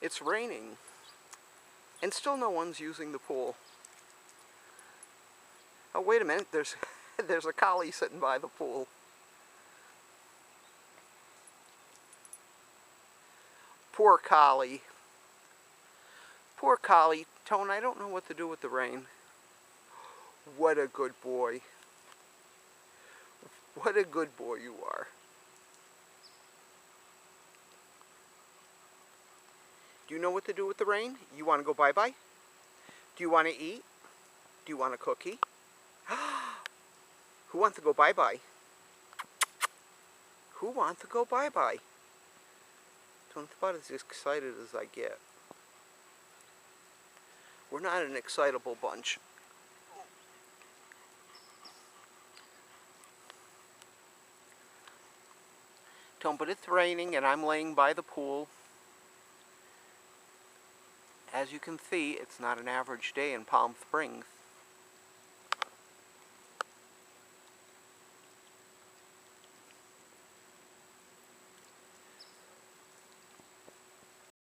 It's raining, and still no one's using the pool. Oh, wait a minute, there's a collie sitting by the pool. Poor collie. Poor collie. Tone, I don't know what to do with the rain. What a good boy. What a good boy you are. Do you know what to do with the rain? You want to go bye-bye? Do you want to eat? Do you want a cookie? Who wants to go bye-bye? Who wants to go bye-bye? Don't about as excited as I get. We're not an excitable bunch. Tone, but it's raining and I'm laying by the pool. As you can see, it's not an average day in Palm Springs.